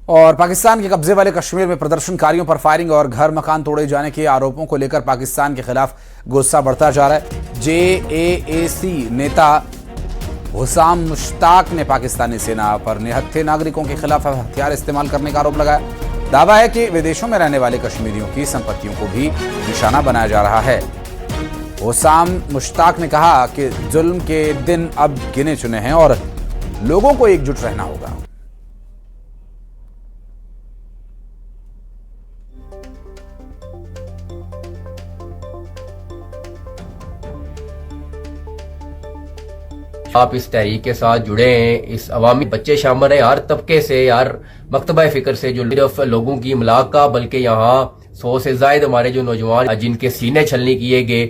और पाकिस्तान के कब्जे वाले कश्मीर में प्रदर्शनकारियों पर फायरिंग और घर मकान तोड़े जाने के आरोपों को लेकर पाकिस्तान के खिलाफ गुस्सा बढ़ता जा रहा है। जेएएसी नेता हुसाम मुश्ताक ने पाकिस्तानी सेना पर निहत्थे नागरिकों के खिलाफ हथियार इस्तेमाल करने का आरोप लगाया। दावा है कि विदेशों में रहने वाले कश्मीरियों की संपत्तियों को भी निशाना बनाया जा रहा है। हुसाम मुश्ताक ने कहा कि जुल्म के दिन अब गिने चुने हैं और लोगों को एकजुट रहना होगा। आप इस तहरीक के साथ जुड़े हैं, इस अवामी बच्चे शामिल हैं, हर तबके से, यार मकतबा फिक्र से, जो सिर्फ लोगों की इमलाक का बल्कि यहाँ 100 से ज्यादा हमारे जो नौजवान जिनके सीने छलनी किए गए,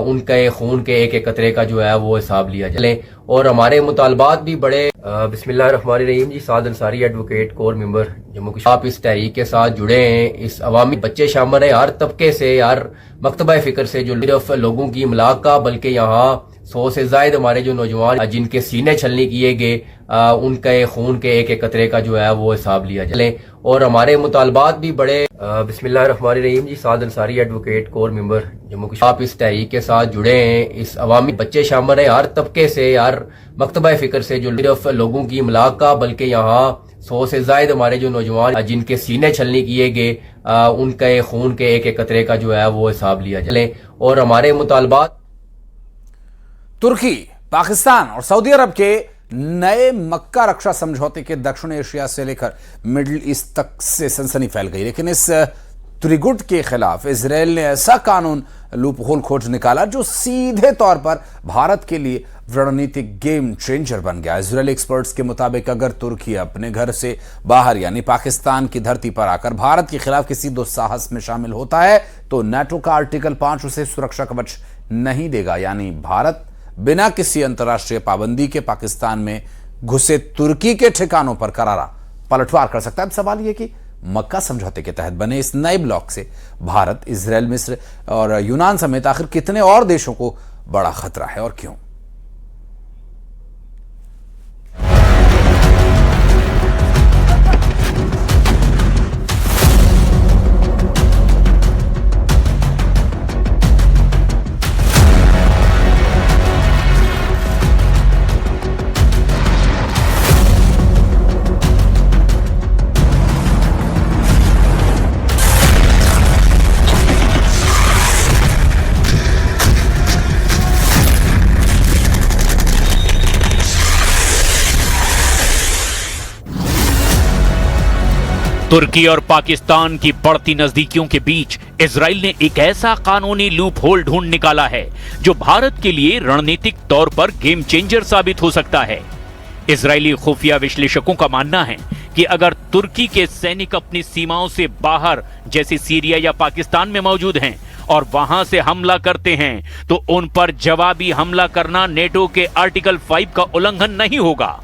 उनके खून के एक एक कतरे का जो है वो हिसाब लिया जाए और हमारे मुतालबात भी बड़े। बिस्मिल्लाहिर्रहमानिर्रहीम जी, Saad Ansari, advocate, core member, Jammu Kashmir. आप इस तहरीक के साथ जुड़े हैं, इस अवामी बच्चे शामिल हैं, हर तबके से, यार मकतबा फिक्र से, जो सिर्फ लोगों की इमलाक का बल्कि यहाँ 100 से ज्यादा हमारे जो नौजवान जिनके सीने छलनी किए गए, उनके खून के एक एक कतरे का जो है वो हिसाब लिया जाए और हमारे मुतालबात भी बड़े। बिस्मिल्लाहिर्रहमानिर्रहीम जी, Saad Ansari, advocate, core member, Jammu Kashmir. आप इस तहरीक के साथ जुड़े हैं, इस अवामी बच्चे शामिल हैं, हर तबके से, यार मकतबा फिक्र से, जो सिर्फ लोगों की इमलाक का बल्कि यहाँ 100 से ज्यादा हमारे जो नौजवान जिनके सीने छलनी किए गए, उनके खून के एक एक कतरे का जो है वो हिसाब लिया जाए और हमारे मुतालबात। तुर्की, पाकिस्तान और सऊदी अरब के नए मक्का रक्षा समझौते के दक्षिण एशिया से लेकर मिडिल ईस्ट तक से सनसनी फैल गई, लेकिन इस त्रिगुट के खिलाफ इजराइल ने ऐसा कानून लूप होल खोज निकाला जो सीधे तौर पर भारत के लिए रणनीतिक गेम चेंजर बन गया। इजरायली एक्सपर्ट्स के मुताबिक अगर तुर्की अपने घर से बाहर यानी पाकिस्तान की धरती पर आकर भारत के खिलाफ किसी दुस्साहस में शामिल होता है तो नाटो का आर्टिकल 5 उसे सुरक्षा कवच नहीं देगा, यानी भारत बिना किसी अंतर्राष्ट्रीय पाबंदी के पाकिस्तान में घुसे तुर्की के ठिकानों पर करारा पलटवार कर सकता है। अब सवाल यह कि मक्का समझौते के तहत बने इस नए ब्लॉक से भारत, इजराइल, मिस्र और यूनान समेत आखिर कितने और देशों को बड़ा खतरा है और क्यों? तुर्की और पाकिस्तान की बढ़ती नजदीकियों के बीच इजराइल ने एक ऐसा कानूनी लूप होल ढूंढ निकाला है जो भारत के लिए रणनीतिक तौर पर गेम चेंजर साबित हो सकता है। इजरायली खुफिया विश्लेषकों का मानना है कि अगर तुर्की के सैनिक अपनी सीमाओं से बाहर जैसे सीरिया या पाकिस्तान में मौजूद हैं और वहां से हमला करते हैं तो उन पर जवाबी हमला करना नेटो के आर्टिकल 5 का उल्लंघन नहीं होगा।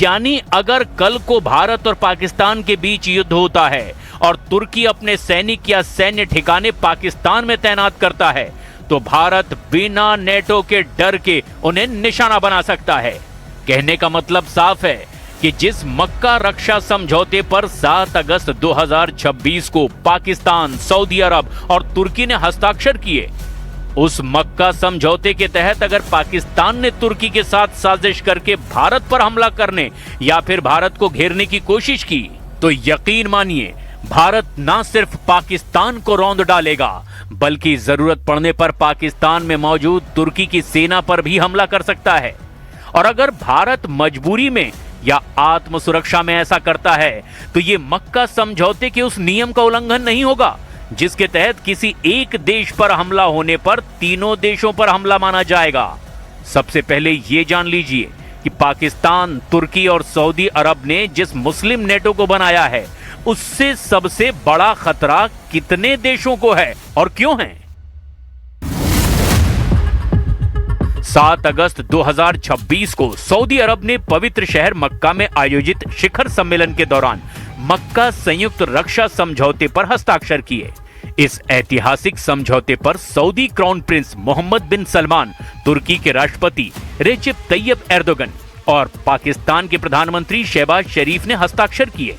यानी अगर कल को भारत और पाकिस्तान के बीच युद्ध होता है और तुर्की अपने सैनिक या सैन्य ठिकाने पाकिस्तान में तैनात करता है तो भारत बिना नेटो के डर के उन्हें निशाना बना सकता है। कहने का मतलब साफ है कि जिस मक्का रक्षा समझौते पर 7 अगस्त 2026 को पाकिस्तान, सऊदी अरब और तुर्की ने हस्ताक्षर किए, उस मक्का समझौते के तहत अगर पाकिस्तान ने तुर्की के साथ साजिश करके भारत पर हमला करने या फिर भारत को घेरने की कोशिश की तो यकीन मानिए भारत न सिर्फ पाकिस्तान को रौंद डालेगा बल्कि जरूरत पड़ने पर पाकिस्तान में मौजूद तुर्की की सेना पर भी हमला कर सकता है। और अगर भारत मजबूरी में या आत्म सुरक्षा में ऐसा करता है तो ये मक्का समझौते के उस नियम का उल्लंघन नहीं होगा जिसके तहत किसी एक देश पर हमला होने पर तीनों देशों पर हमला माना जाएगा। सबसे पहले ये जान लीजिए कि पाकिस्तान, तुर्की और सऊदी अरब ने जिस मुस्लिम नेटो को बनाया है उससे सबसे बड़ा खतरा कितने देशों को है और क्यों है। 7 अगस्त 2026 को सऊदी अरब ने पवित्र शहर मक्का में आयोजित शिखर सम्मेलन के दौरान मक्का संयुक्त रक्षा समझौते पर हस्ताक्षर किए। इस ऐतिहासिक समझौते पर सऊदी क्राउन प्रिंस मोहम्मद बिन सलमान, तुर्की के राष्ट्रपति रेसिप तैयब एर्दोगन और पाकिस्तान के प्रधानमंत्री शहबाज शरीफ ने हस्ताक्षर किए।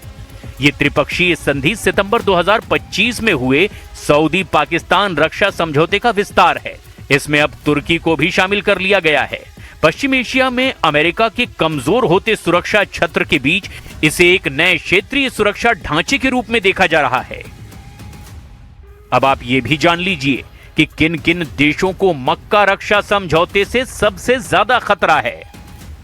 ये त्रिपक्षीय संधि सितंबर 2025 में हुए सऊदी पाकिस्तान रक्षा समझौते का विस्तार है। इसमें अब तुर्की को भी शामिल कर लिया गया है। पश्चिम एशिया में अमेरिका के कमजोर होते सुरक्षा छत्र के बीच इसे एक नए क्षेत्रीय सुरक्षा ढांचे के रूप में देखा जा रहा है। अब आप ये भी जान लीजिए कि किन किन देशों को मक्का रक्षा समझौते से सबसे ज्यादा खतरा है।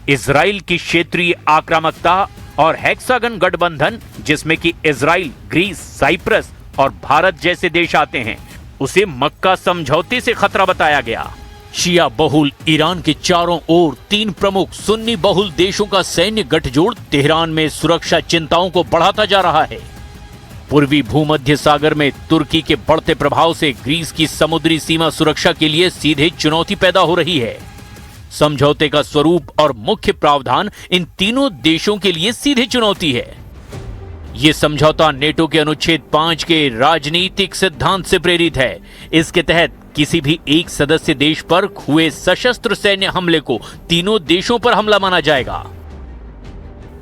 इजराइल की क्षेत्रीय आक्रामकता और हेक्सागन गठबंधन, जिसमें कि इजराइल, ग्रीस, साइप्रस और भारत जैसे देश आते हैं, उसे मक्का समझौते से खतरा बताया गया। शिया बहुल ईरान के चारों ओर 3 प्रमुख सुन्नी बहुल देशों का सैन्य गठजोड़ तेहरान में सुरक्षा चिंताओं को बढ़ाता जा रहा है। पूर्वी भूमध्य सागर में तुर्की के बढ़ते प्रभाव से ग्रीस की समुद्री सीमा सुरक्षा के लिए सीधे चुनौती पैदा हो रही है। समझौते का स्वरूप और मुख्य प्रावधान इन तीनों देशों के लिए सीधे चुनौती है। यह समझौता नेटो के अनुच्छेद 5 के राजनीतिक सिद्धांत से प्रेरित है। इसके तहत किसी भी एक सदस्य देश पर हुए सशस्त्र सैन्य हमले को तीनों देशों पर हमला माना जाएगा।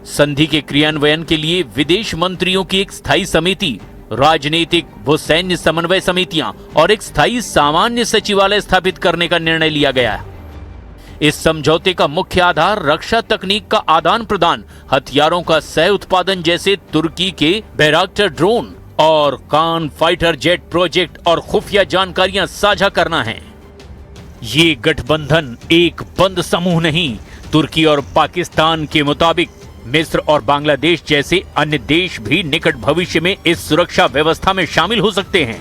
संधि के क्रियान्वयन के लिए विदेश मंत्रियों की एक स्थायी समिति, राजनीतिक व सैन्य समन्वय समितियां और एक स्थायी सामान्य सचिवालय स्थापित करने का निर्णय लिया गया है। इस समझौते का मुख्य आधार रक्षा तकनीक का आदान प्रदान, हथियारों का सह उत्पादन जैसे तुर्की के बैराक्टर ड्रोन और कान फाइटर जेट प्रोजेक्ट और खुफिया जानकारियां साझा करना है। ये गठबंधन एक बंद समूह नहीं, तुर्की और पाकिस्तान के मुताबिक मिस्र और बांग्लादेश जैसे अन्य देश भी निकट भविष्य में इस सुरक्षा व्यवस्था में शामिल हो सकते हैं।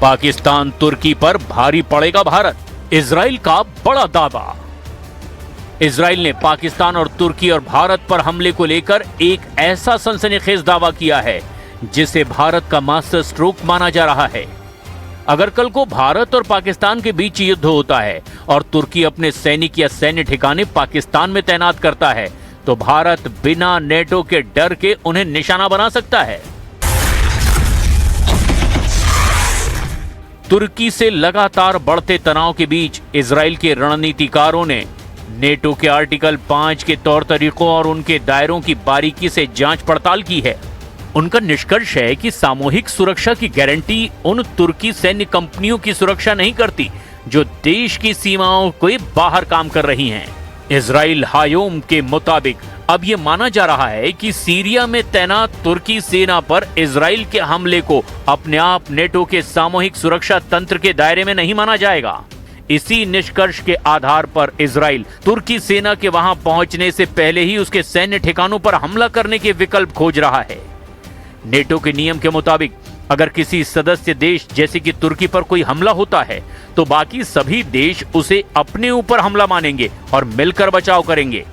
पाकिस्तान तुर्की पर भारी पड़ेगा भारत, इजराइल का बड़ा दावा। इजराइल ने पाकिस्तान और तुर्की और भारत पर हमले को लेकर एक ऐसा सनसनीखेज दावा किया है जिसे भारत का मास्टर स्ट्रोक माना जा रहा है। अगर कल को भारत और पाकिस्तान के बीच युद्ध होता है और तुर्की अपने सैनिक या सैन्य ठिकाने पाकिस्तान में तैनात करता है तो भारत बिना नेटो के डर के उन्हें निशाना बना सकता है। तुर्की से लगातार बढ़ते तनाव के बीच इजराइल के रणनीतिकारों ने नेटो के आर्टिकल 5 के तौर तरीकों और उनके दायरों की बारीकी से जांच पड़ताल की है। उनका निष्कर्ष है कि सामूहिक सुरक्षा की गारंटी उन तुर्की सैन्य कंपनियों की सुरक्षा नहीं करती जो देश की सीमाओं के बाहर काम कर रही हैं। इजराइल हायोम के मुताबिक अब यह माना जा रहा है कि सीरिया में तैनात तुर्की सेना पर इजराइल के हमले को अपने आप नेटो के सामूहिक सुरक्षा तंत्र के दायरे में नहीं माना जाएगा। इसी निष्कर्ष के आधार पर इजराइल तुर्की सेना के वहां पहुंचने से पहले ही उसके सैन्य ठिकानों पर हमला करने के विकल्प खोज रहा है। नेटो के नियम के मुताबिक अगर किसी सदस्य देश जैसे कि तुर्की पर कोई हमला होता है तो बाकी सभी देश उसे अपने ऊपर हमला मानेंगे और मिलकर बचाव करेंगे।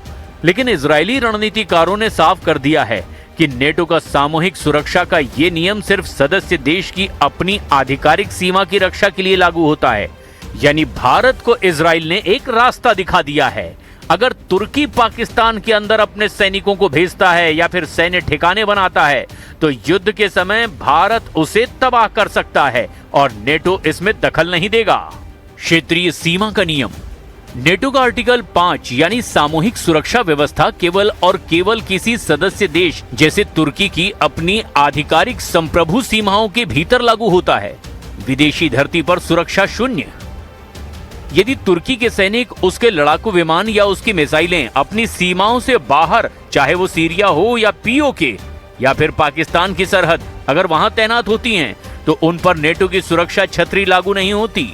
लेकिन इजरायली रणनीतिकारों ने साफ कर दिया है कि नेटो का सामूहिक सुरक्षा का ये नियम सिर्फ सदस्य देश की अपनी आधिकारिक सीमा की रक्षा के लिए लागू होता है। यानी भारत को इजराइल ने एक रास्ता दिखा दिया है। अगर तुर्की पाकिस्तान के अंदर अपने सैनिकों को भेजता है या फिर सैन्य ठिकाने बनाता है तो युद्ध के समय भारत उसे तबाह कर सकता है और नेटो इसमें दखल नहीं देगा। क्षेत्रीय सीमा का नियम। नेटो का आर्टिकल 5 यानी सामूहिक सुरक्षा व्यवस्था केवल और केवल किसी सदस्य देश जैसे तुर्की की अपनी आधिकारिक संप्रभु सीमाओं के भीतर लागू होता है। विदेशी धरती पर सुरक्षा शून्य। यदि तुर्की के सैनिक, उसके लड़ाकू विमान या उसकी मिसाइलें अपनी सीमाओं से बाहर, चाहे वो सीरिया हो या पीओके या फिर पाकिस्तान की सरहद, अगर वहां तैनात होती हैं तो उन पर नेटो की सुरक्षा छतरी लागू नहीं होती।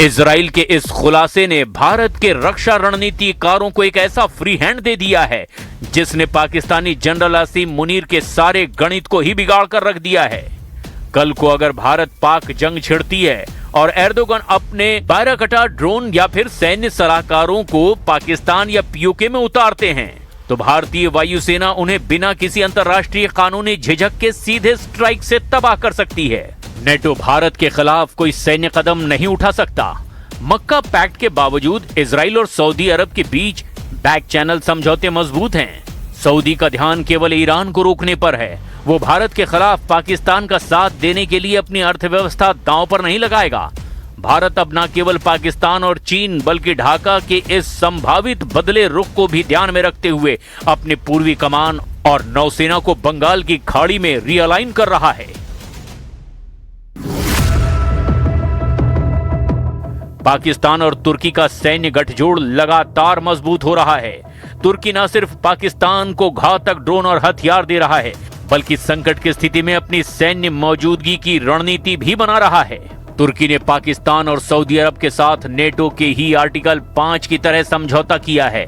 इजराइल के इस खुलासे ने भारत के रक्षा रणनीतिकारों को एक ऐसा फ्री हैंड दे दिया है जिसने पाकिस्तानी जनरल आसिम मुनीर के सारे गणित को ही बिगाड़ कर रख दिया है। कल को अगर भारत पाक जंग छिड़ती है और एर्दोगन अपने बायराकटार ड्रोन या फिर सैन्य सलाहकारों को पाकिस्तान या पीओके में उतारते हैं तो भारतीय वायुसेना उन्हें बिना किसी अंतर्राष्ट्रीय कानूनी झिझक के सीधे स्ट्राइक से तबाह कर सकती है। नेटो भारत के खिलाफ कोई सैन्य कदम नहीं उठा सकता। मक्का पैक्ट के बावजूद इजराइल और सऊदी अरब के बीच बैक चैनल समझौते मजबूत हैं। सऊदी का ध्यान केवल ईरान को रोकने पर है। वो भारत के खिलाफ पाकिस्तान का साथ देने के लिए अपनी अर्थव्यवस्था दांव पर नहीं लगाएगा। भारत अब न केवल पाकिस्तान और चीन बल्कि ढाका के इस संभावित बदले रुख को भी ध्यान में रखते हुए अपने पूर्वी कमान और नौसेना को बंगाल की खाड़ी में रिअलाइन कर रहा है। पाकिस्तान और तुर्की का सैन्य गठजोड़ लगातार मजबूत हो रहा है। तुर्की न सिर्फ पाकिस्तान को घातक ड्रोन और हथियार दे रहा है बल्कि संकट की स्थिति में अपनी सैन्य मौजूदगी की रणनीति भी बना रहा है। तुर्की ने पाकिस्तान और सऊदी अरब के साथ नेटो के ही आर्टिकल 5 की तरह समझौता किया है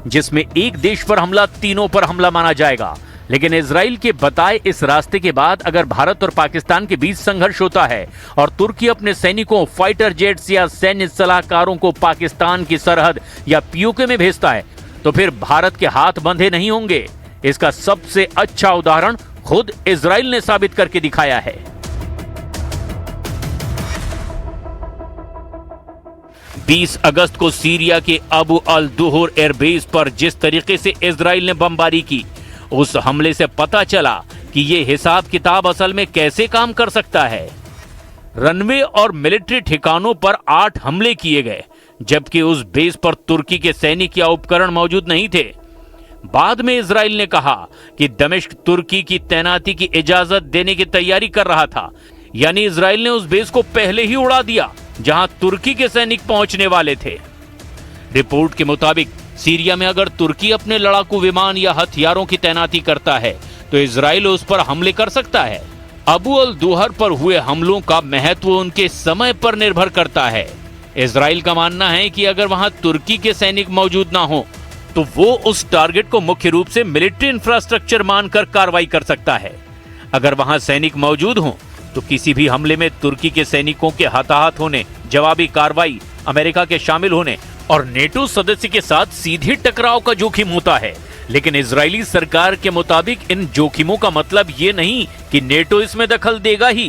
जिसमें एक देश पर हमला तीनों पर हमला माना जाएगा। लेकिन इजराइल के बताए इस रास्ते के बाद अगर भारत और पाकिस्तान के बीच संघर्ष होता है और तुर्की अपने सैनिकों, फाइटर जेट्स या सैन्य सलाहकारों को पाकिस्तान की सरहद या पीओके में भेजता है तो फिर भारत के हाथ बंधे नहीं होंगे। इसका सबसे अच्छा उदाहरण खुद इजराइल ने साबित करके दिखाया है। बीस अगस्त को सीरिया के अबू अल दुहर एयरबेस पर जिस तरीके से इजराइल ने बमबारी की, उस हमले से पता चला कि ये हिसाब किताब असल में कैसे काम कर सकता है। रनवे और मिलिट्री ठिकानों पर 8 हमले किए गए जबकि उस बेस पर तुर्की के सैनिक या उपकरण मौजूद नहीं थे। बाद में इजराइल ने कहा कि दमिश्क तुर्की की तैनाती की इजाजत देने की तैयारी कर रहा था, यानी इजराइल ने उस बेस को पहले ही उड़ा दिया जहां तुर्की के सैनिक पहुंचने वाले थे। रिपोर्ट के मुताबिक सीरिया में अगर तुर्की अपने लड़ाकू विमान या हथियारों की तैनाती करता है तो इजराइल उस पर हमले कर सकता है। अबू अल दुहर पर हुए हमलों का महत्व उनके समय पर निर्भर करता है। इजराइल का मानना है कि अगर वहां तुर्की के सैनिक मौजूद ना हो तो वो उस टारगेट को मुख्य रूप से मिलिट्री इंफ्रास्ट्रक्चर मानकर कार्रवाई कर सकता है। अगर वहां सैनिक मौजूद हों तो किसी भी हमले में तुर्की के सैनिकों के हताहत होने, जवाबी कार्रवाई, अमेरिका के शामिल होने और नेटो सदस्य के साथ सीधे टकराव का जोखिम होता है। लेकिन इजरायली सरकार के मुताबिक इन जोखिमों का मतलब ये नहीं कि नेटो इसमें दखल देगा ही।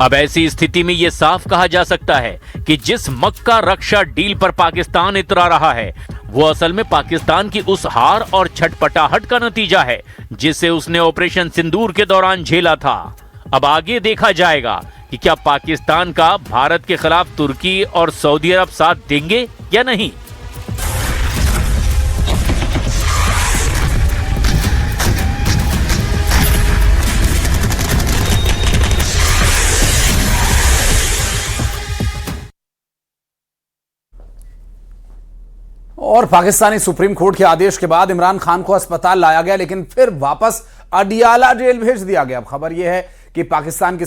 अब ऐसी स्थिति में यह साफ कहा जा सकता है कि जिस मक्का रक्षा डील पर पाकिस्तान इतरा रहा है वो असल में पाकिस्तान की उस हार और छटपटाहट का नतीजा है जिसे उसने ऑपरेशन सिंदूर के दौरान झेला था। अब आगे देखा जाएगा कि क्या पाकिस्तान का भारत के खिलाफ तुर्की और सऊदी अरब साथ देंगे या नहीं। और पाकिस्तानी सुप्रीम कोर्ट के आदेश के बाद इमरान खान को अस्पताल लाया गया लेकिन फिर वापस अडियाला जेल भेज दिया गया। अब खबर यह है कि पाकिस्तान की